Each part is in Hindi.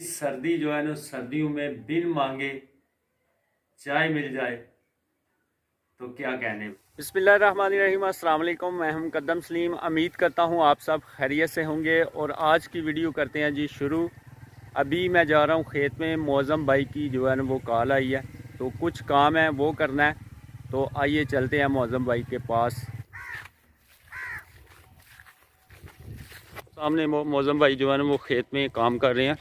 सर्दी जो है ना, सर्दियों में बिन मांगे चाय मिल जाए तो क्या कहने। बिस्मिल्लाहिर्रहमानिर्रहीम, अस्सलाम वालेकुम। मैं हूं मुक़द्दम सलीम। उम्मीद करता हूं आप सब खैरियत से होंगे और आज की वीडियो करते हैं जी शुरू। अभी मैं जा रहा हूं खेत में, मौज़म भाई की जो है ना वो कॉल आई है, तो कुछ काम है वो करना है। तो आइए चलते हैं मौज़म भाई के पास। सामने मौज़म भाई जो है ना वो खेत में काम कर रहे हैं।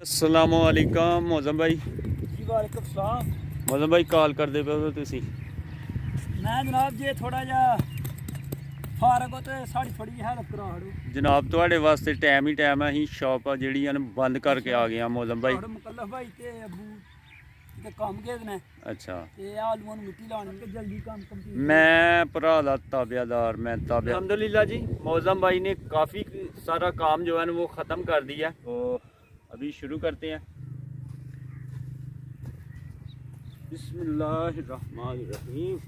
अस्सलामु अलैकुम मौज़म भाई। जी वालेकुम सलाम। मौज़म भाई कॉल कर दे पे तुसी। मैं जनाब जी थोड़ा जा फारग हो तो साड़ी थोड़ी हेल्प करा दो जनाब, ਤੁਹਾਡੇ ਵਾਸਤੇ टाइम ही टाइम है। ਅਸੀਂ शॉप ਜਿਹੜੀਆਂ ਨੇ ਬੰਦ ਕਰਕੇ ਆ ਗਏ ਆ ਮੌਜ਼ਮ ਭਾਈ। मुकल्लफ भाई ते अबू ते काम के ने अच्छा, ते आलूਆਂ ਨੂੰ ਮਿੱਟੀ ਲਾਣੀ ਕਿ जल्दी काम कंप्लीट। मैं भरा दा ताबेदार, मैं ताबे। अल्हम्दुलिल्लाह जी, मौज़म भाई ने काफ़ी सारा काम जो है ना वो ख़त्म कर दिया। तो अभी शुरू करते हैं। बिस्मिल्लाहिर्रहमानिर्रहीम।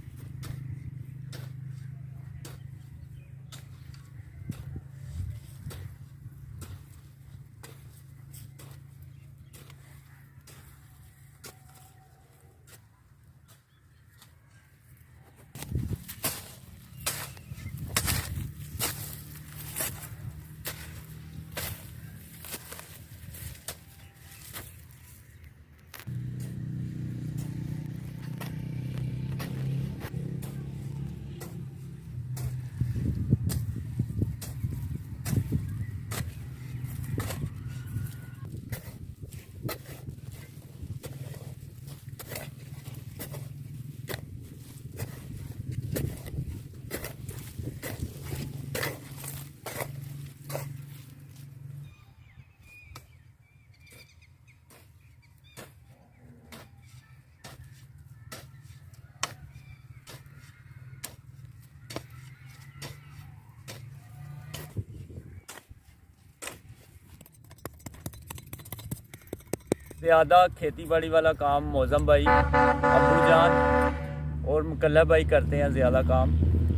ज़्यादा खेती बाड़ी वाला काम मौज़म भाई, अबू जान और मुकल्लफ भाई करते हैं ज़्यादा काम।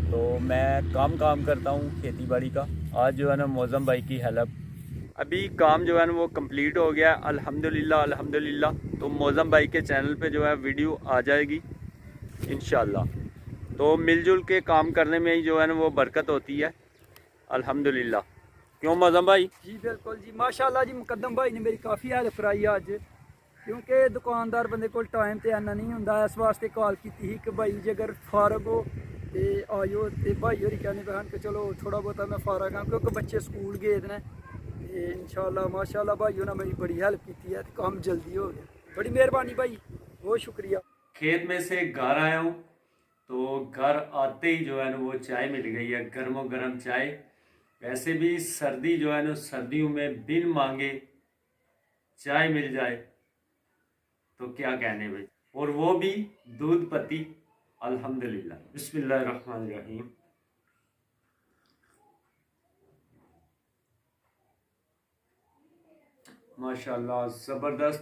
तो मैं काम करता हूँ खेती बाड़ी का। आज जो है ना मौज़म भाई की हेल्प। अभी काम जो है ना वो कंप्लीट हो गया अल्हम्दुलिल्लाह अल्हम्दुलिल्लाह। तो मौज़म भाई के चैनल पे जो है वीडियो आ जाएगी इंशाल्लाह। तो मिलजुल के काम करने में ही जो है ना वो बरकत होती है अल्हम्दुलिल्लाह। क्यों मौज़म भाई? जी बिल्कुल जी, माशाल्लाह जी। मुकद्दम भाई ने मेरी काफ़ी हेल्प कराई अज, क्योंकि दुकानदार बंदे को टाइम तो इन्ना नहीं होंदा। इस वास्ते कॉल की थी कि भाई जे अगर फारग हो तो आयो। तो भाई होरी कहने पे कि चलो थोड़ा बहुता मैं फारग हाँ, क्योंकि बच्चे स्कूल गए ने। इंशाल्लाह माशाल्लाह भाई ने मेरी बड़ी हेल्प की है, तो काम जल्दी हो गया। बड़ी मेहरबानी भाई, बहुत शुक्रिया। खेत में से घर आया हूँ, तो घर आते ही जो है ना वो चाय मिल गई है, गर्मो गर्म चाय। वैसे भी सर्दी जो है ना, सर्दियों में बिन मांगे चाय मिल जाए तो क्या कहने भाई, और वो भी दूध पत्ती। अल्हम्दुलिल्लाह। बिस्मिल्लाहिर्रहमानिर्रहीम। माशाल्लाह ज़बरदस्त।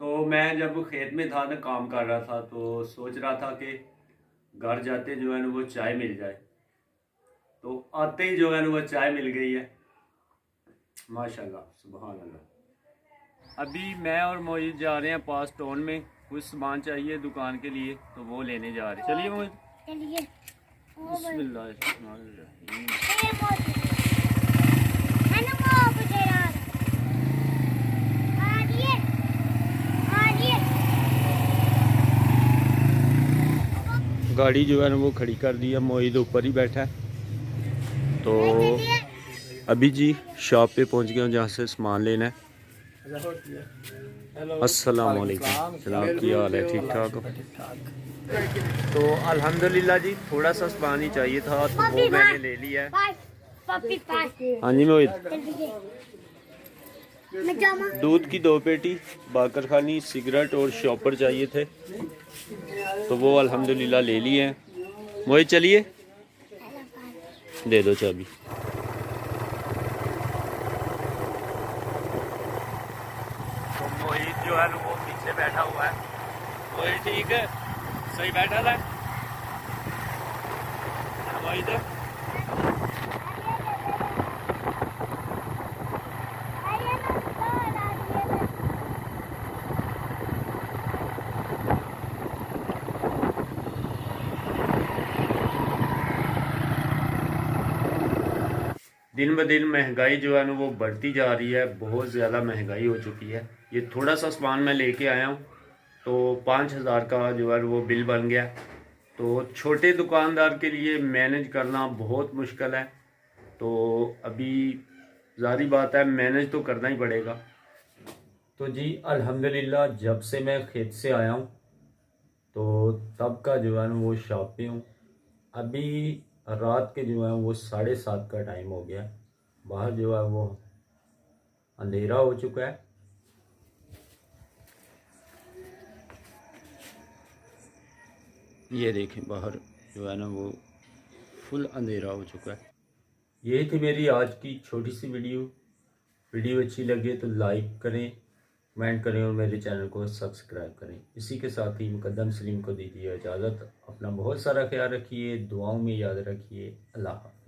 तो मैं जब खेत में था ना, काम कर रहा था, तो सोच रहा था कि घर जाते जो है ना वो चाय मिल जाए। तो आते ही जो है ना वो चाय मिल गई है माशाल्लाह, सुभान अल्लाह। अभी मैं और मोहित जा रहे हैं पास टाउन में, कुछ सामान चाहिए दुकान के लिए, तो वो लेने जा रहे हैं। चलिए मोहित, चलिए। बिस्मिल्लाहिर्रहमानिर्रहीम। गाड़ी जो है ना वो खड़ी कर दी है, मोहित ऊपर ही बैठा है। तो अभी जी शॉप पे पहुंच गया हूँ जहाँ से सामान लेना है। अस्सलाम वालेकुम। जनाब की हाल है? ठीक ठाक हो? तो अल्हम्दुलिल्लाह जी, थोड़ा सा सामान ही चाहिए था तो वो मैंने ले लिया है। हाँ जी मोहित, दूध की 2 पेटी, बाकर खानी, सिगरेट और शॉपर चाहिए थे, तो वो अल्हम्दुलिल्लाह ले लिए हैं। मोहित चलिए, दे दो चाबी। तो मोहित जो है वो पीछे बैठा हुआ है। मोहित ठीक है, सही बैठा था मोहित। दिन ब दिन महंगाई जो है ना वो बढ़ती जा रही है, बहुत ज़्यादा महंगाई हो चुकी है। ये थोड़ा सा सामान मैं लेके आया हूँ तो 5,000 का जो है वो बिल बन गया। तो छोटे दुकानदार के लिए मैनेज करना बहुत मुश्किल है। तो अभी ज़ाहिर बात है मैनेज तो करना ही पड़ेगा। तो जी अल्हम्दुलिल्लाह जब से मैं खेत से आया हूँ तो तब का जो है वो शॉप पे हूँ। अभी रात के जो है वो 7:30 का टाइम हो गया। बाहर जो है वो अंधेरा हो चुका है। ये देखें बाहर जो है ना वो फुल अंधेरा हो चुका है। ये थी मेरी आज की छोटी सी वीडियो अच्छी लगे तो लाइक करें, कमेंट करें और मेरे चैनल को सब्सक्राइब करें। इसी के साथ ही मुकद्दम सलीम को दीजिए इजाज़त। अपना बहुत सारा ख्याल रखिए, दुआओं में याद रखिए। अल्लाह हाफ़िज़।